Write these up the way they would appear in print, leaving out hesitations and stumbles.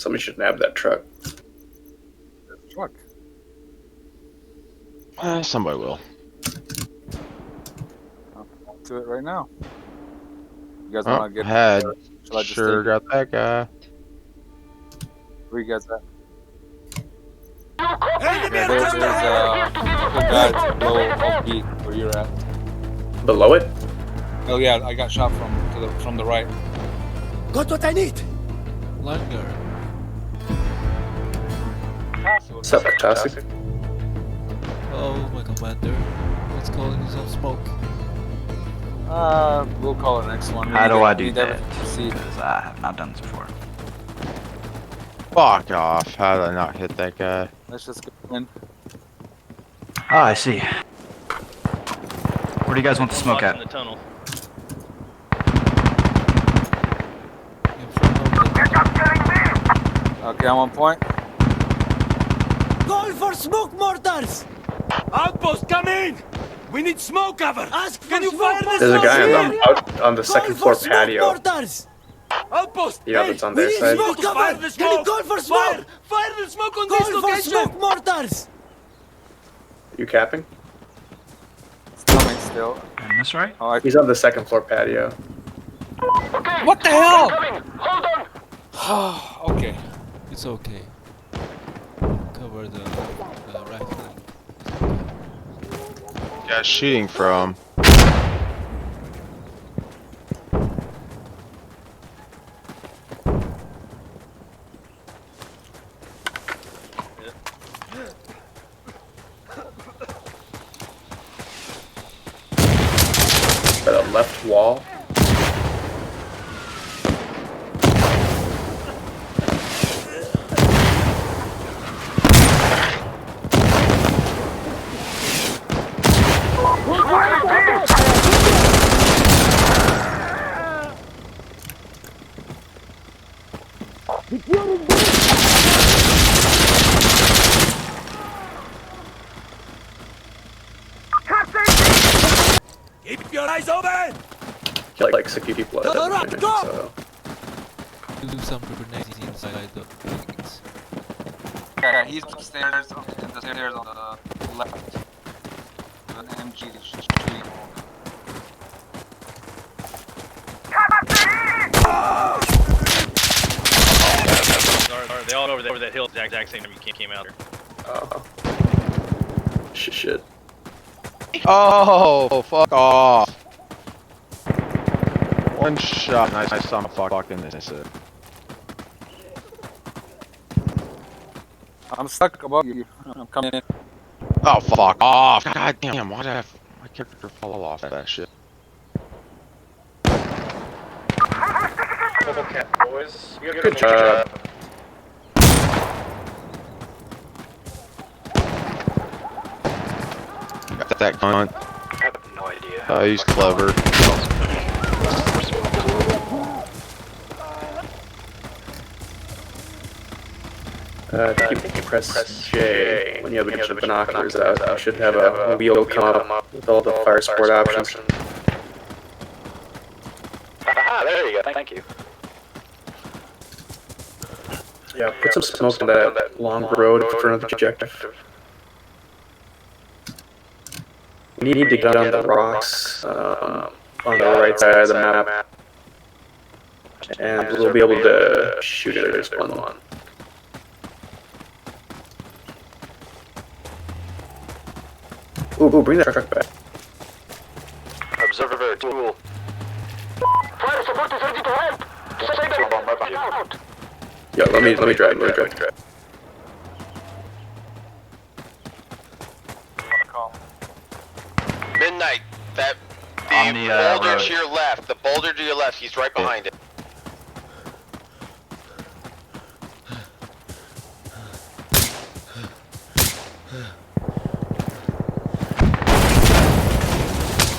Somebody should nab that truck. Truck. Somebody will. I'll do it right now. You guys want to get? Head. Shall I just Sure, take it? got that guy. Where you guys at? Yeah, there's a couple guys below off where you're at. Below it? Oh yeah, I got shot from the right. Got what I need. Langer. What's up, Katasi? Oh, my commander. Let's call in some smoke. We'll call it next one. How do I do that? See. Because I have not done this before. Fuck off. How did I not hit that guy? Let's just go in. Oh, I see. Where do you guys want the smoke at? In the tunnel. In front of the... Okay, I'm on point. Call for smoke mortars. Outpost, come in! We need smoke cover! Ask Can for you smoke fire this There's a guy mortars. out on the second floor patio. Mortars. Outpost! You know, hey, that's on We their need side. smoke Fire cover. the Can you smoke! call for smoke? Fire the smoke on Call this for location! smoke mortars. You capping? It's coming still. On this right? Oh, He's on the second floor patio. what the hell? Hold on. Okay. It's okay. Cover the right flank. Guys shooting from. By the left wall. Keep your eyes open! Killed like 60 people at that mission, so. Do some grenades inside the buildings. Yeah, he's upstairs in the stairs on the left. An MG is shooting. They all over that hill, exact same time you came out there. Shit. Oh, fuck off. One shot, and I saw him fucking this. I'm stuck above you. I'm coming in. Oh, fuck off. God damn, why did I have my character fall off that shit? Good job. Got that cunt. I have no idea. Oh, he's clever. I think you press J when you have a bunch of binoculars out. You should have a wheel come up with all the fire support options. Aha, there you go. Thank you. Yeah, put some smoke on that long road in front of the objective. We need to get on the rocks on the right side of the map, and we'll be able to shoot it at this one. Ooh, bring that truck back. Observer tool. Fire support is ready to help! Stay out! Yeah, let me drive. Midnight, the On the, boulder road. to your left, the boulder to your left, he's right behind it.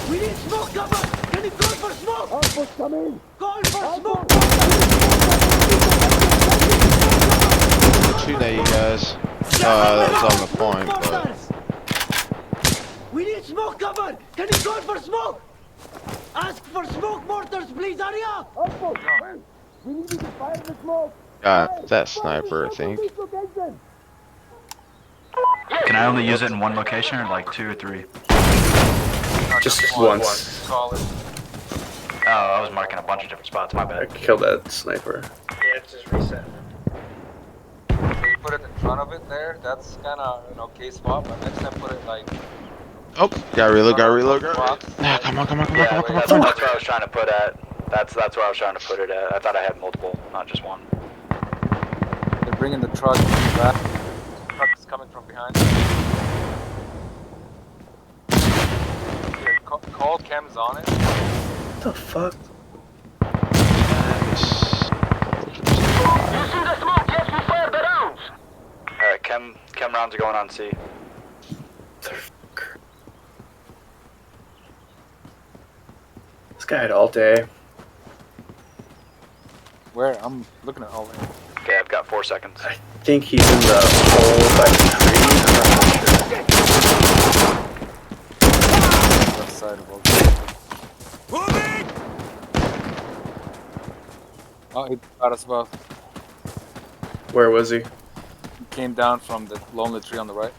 We need smoke cover. Can you call for smoke? Outpost come in. Call for smoke. Shooting at you guys. That was on the point, but. Mortars. We need smoke cover. Can you call for smoke? Ask for smoke mortars, please. Hurry up. Outpost, we need you to fire the smoke. That sniper, I think. Can I only use it in one location or like 2 or 3? Just once. Call it. Oh, I was marking a bunch of different spots. My I bad. killed that sniper. Yeah, it's just reset. So you put it in front of it there. That's kind of an okay spot. But next time, put it like. Oh, gotta reload, gotta reload, Front gotta of the reload. box. Nah, come on, come on, come on, Yeah, come on, come on, that's come on. where I was trying to put at. That's where I was trying to put it at. I thought I had multiple, not just one. They're bringing the truck back. The truck is coming from behind. Here, call chems on it. What the fuck? You see the smoke? Yes, we fired the rounds. Alright, chem rounds are going on C. This guy had all day. Where? I'm looking at all of it. Okay, I've got 4 seconds. I think he's in the hole by the tree. I'm not Left side of all. Oh, he got us both. sure. Where was he? He came down from the lonely tree on the right.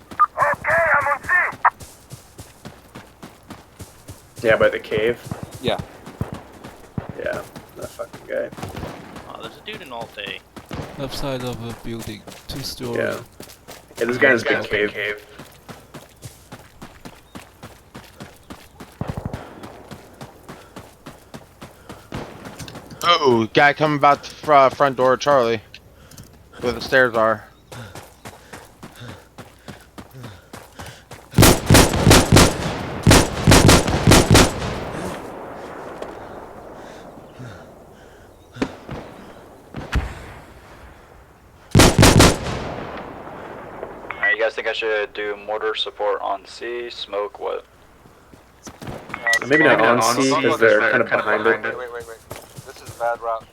Yeah, by the cave. Yeah. Yeah, that fucking guy. Oh, there's a dude in Alte. Left side of a building, 2-story. Yeah. Yeah, this guy's big cave. Oh, guy coming about the front door, Charlie. Where the stairs are. Alright, you guys think I should do mortar support on C? Smoke what? Maybe not on C because they're kind of behind it. Wait. This is a bad route.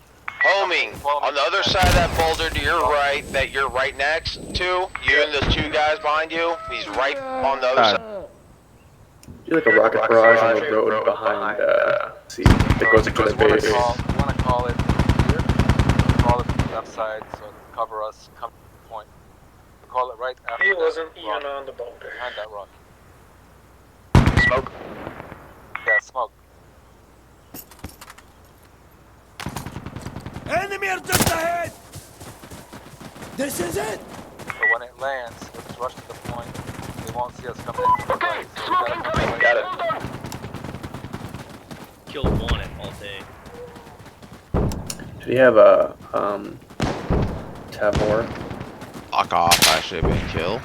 Homing, on the other side of that boulder to your right, that you're right next to, you and those 2 guys behind you, he's right on the other side. Do like a rocket barrage on the road behind C that goes into the base. You want to call it here? Call it from the left side so it'll cover us. Come to the point. Call it right after. He wasn't that even rock, on the boulder. behind that rock. Smoke? Yeah, smoke. Enemy are just ahead! This is it! So when it lands, it'll just rush to the point. They won't see us coming in. From the Okay, right, so we smoke gotta come incoming. right Got it. Hold on. Killed one at Alte. Did he have a Tavor? Fuck off, I should have been killed.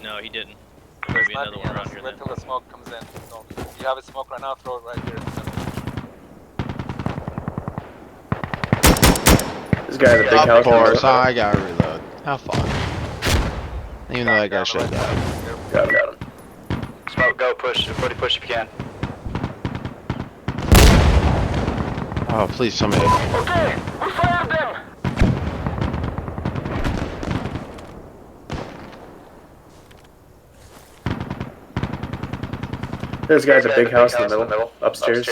No, he didn't. There's There'll be another sniping one at around us. here Wait then. till the smoke comes in. So, if you have a smoke right now, throw it right here. in the center. This guy has a big house. Of course, I gotta reload. Have fun. Even though that guy should have died. Got him. Smoke, go, push if you can. Oh, please, somebody. Okay, we fired them. There's guys a big house in the middle, upstairs.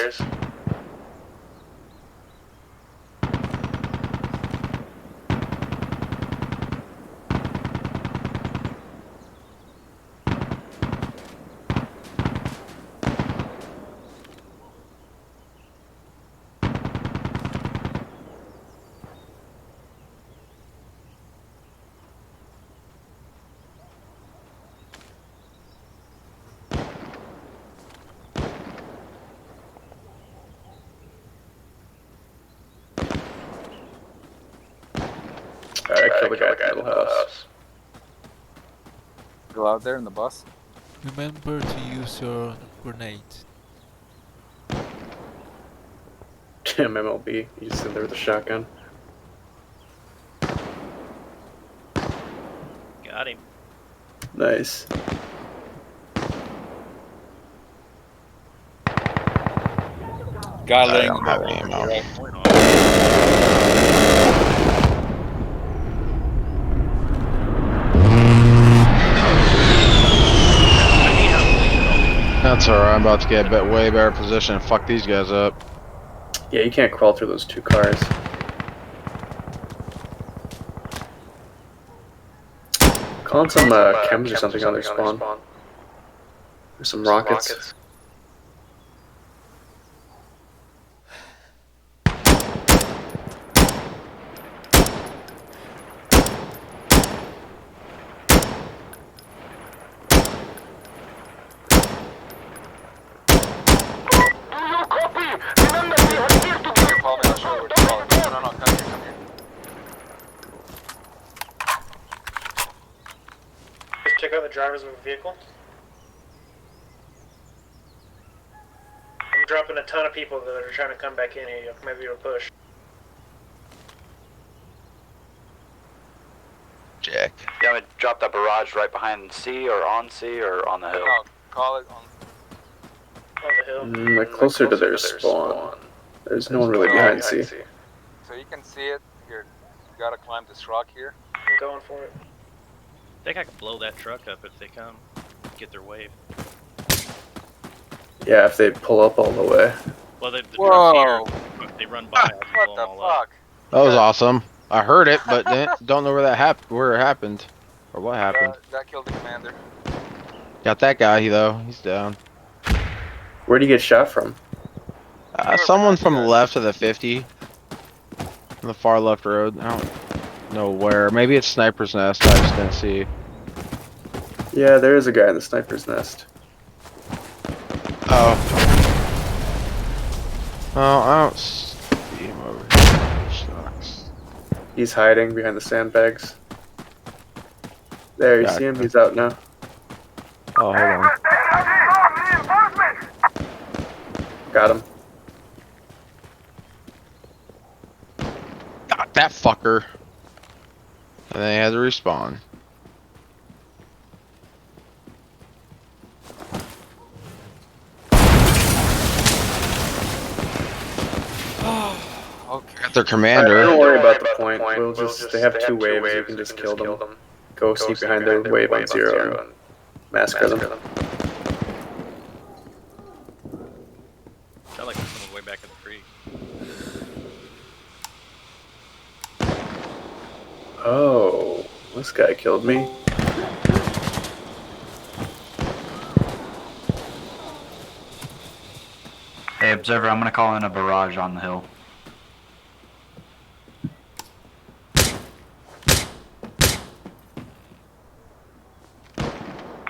Alright, kill the guy at the little house. Go out there in the bus. Remember to use your grenade. Damn MLB, you just in there with a shotgun. Got him. Nice. Guy I laying don't have any ammo. That's alright, I'm about to get a way better position and fuck these guys up. Yeah, you can't crawl through those 2 cars. Call on some chems or something on their spawn. There's some rockets. Check out the drivers of a vehicle. I'm dropping a ton of people that are trying to come back in here. Maybe you'll push. Jack. You want me to drop that barrage right behind C or on the hill? No, call it on. On the hill. Like closer to their spawn. There's no one really behind C. So you can see it here. You gotta climb this rock here. I'm going for it. I think I can blow that truck up if they come. Get their wave. Yeah, if they pull up all the way. Well, the Whoa! truck's here. If they run by, I can What blow the them all up. fuck? That was awesome. I heard it, but don't know where that where it happened. Or what happened. That killed the commander. Got that guy though, he's down. Where'd he get shot from? Someone from the left of the 50. On the far left road. I don't know where. Maybe it's Sniper's Nest, I just didn't see. Yeah, there is a guy in the sniper's nest. Oh. Oh, I don't see him over here. Shucks. He's hiding behind the sandbags. There, you see him? He's out now. Oh, hold on. Got him. Got that fucker. And then he had to respawn. Okay. Got their commander. Don't worry about the point. We'll just, they have 2 waves, you can just kill them. Go sneak behind their wave on 0 and massacre them. Sound like there's someone way back in the creek. Oh, this guy killed me. Hey, observer, I'm gonna call in a barrage on the hill.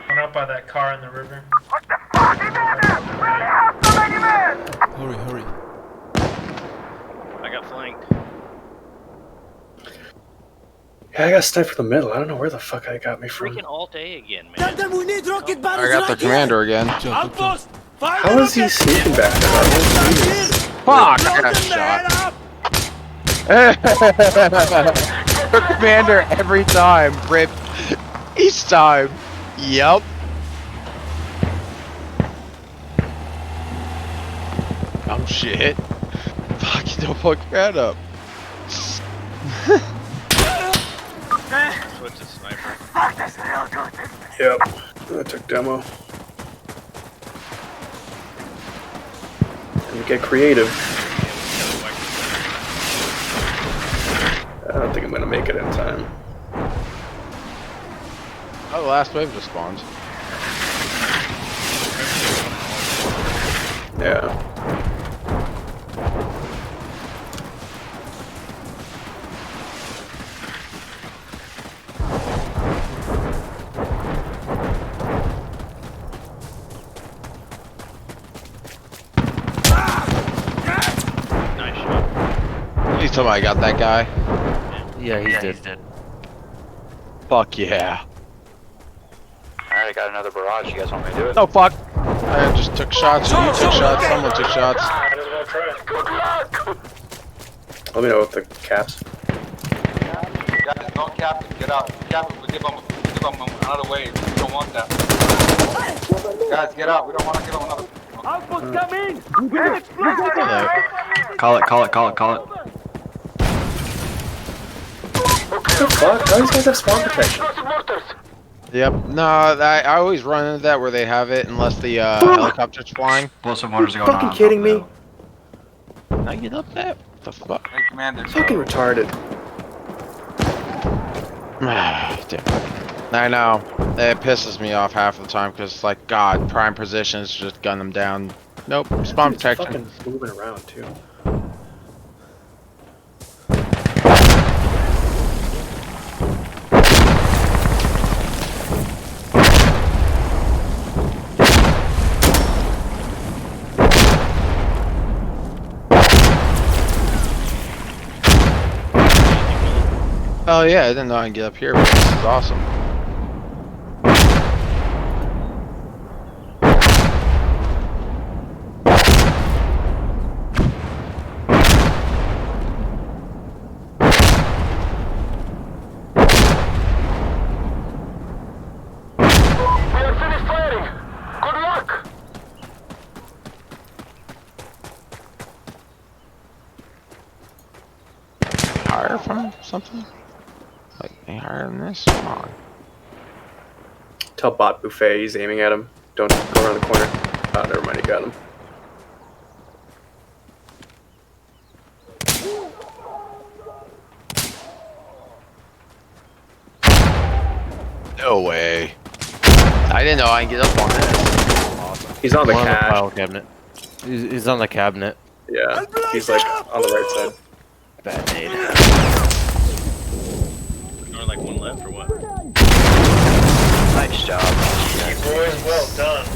Went up by that car in the river. Hurry, hurry. I got flanked. Yeah, I got sniped from the middle. I don't know where the fuck I got me from. Freaking Alt A again, Tell man. them we need rocket I barrels got the right here. commander again. Outpost! Fire How the is he rockets! sneaking back there? Fuck! I Blow got them the head shot. up! The commander every time, rip. Each time. Yup. Oh shit. Fuck, you don't fuck your head up. Switch to sniper. Yep. I took demo. And get creative. I don't think I'm gonna make it in time. Oh, the last wave just spawned. Yeah. Nice shot. Please tell me I got that guy. Yeah, he's dead. Fuck yeah. Alright, I got another barrage. You guys want me to do it? No, fuck. I just took shots. You took shots. Someone took shots. Might as well try. Let me know with the caps. Guys, don't cap it. Get out. Cap it. We give them another wave. We don't want that. Guys, get out. We don't want to give them another. Outpost coming! Call it. What the fuck? How do these guys have spawn protection? Yep. No, I always run into that where they have it unless the helicopter's flying. Explosive orders Are you going on. fucking kidding me? I get up there. What the fuck? Hey, Commander. Fucking retarded. Damn. I know. It pisses me off half the time because, like, God, prime positions just gun them down. Nope. Spawn It's protection. fucking moving around too. Oh yeah, I didn't know I could get up here, but this is awesome. We are finished firing. Good luck. Higher from something? Like, any higher than this? Come on. Tell bot buffet he's aiming at him. Don't go around the corner. Oh, never mind, he got him. No way. I didn't know I could get up on that. He's on the One on the cache. file cabinet. He's on the cabinet. Yeah, he's like on the right side. Bad nade. Or like one left or what? Nice job. You boys, well done.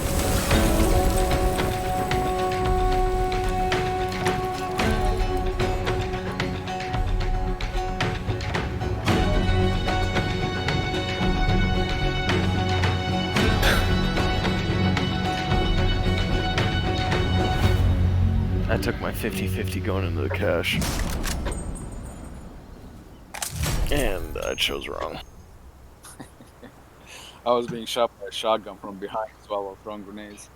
I took my 50-50 going into the cache. And I chose wrong. I was being shot by a shotgun from behind as well while throwing grenades.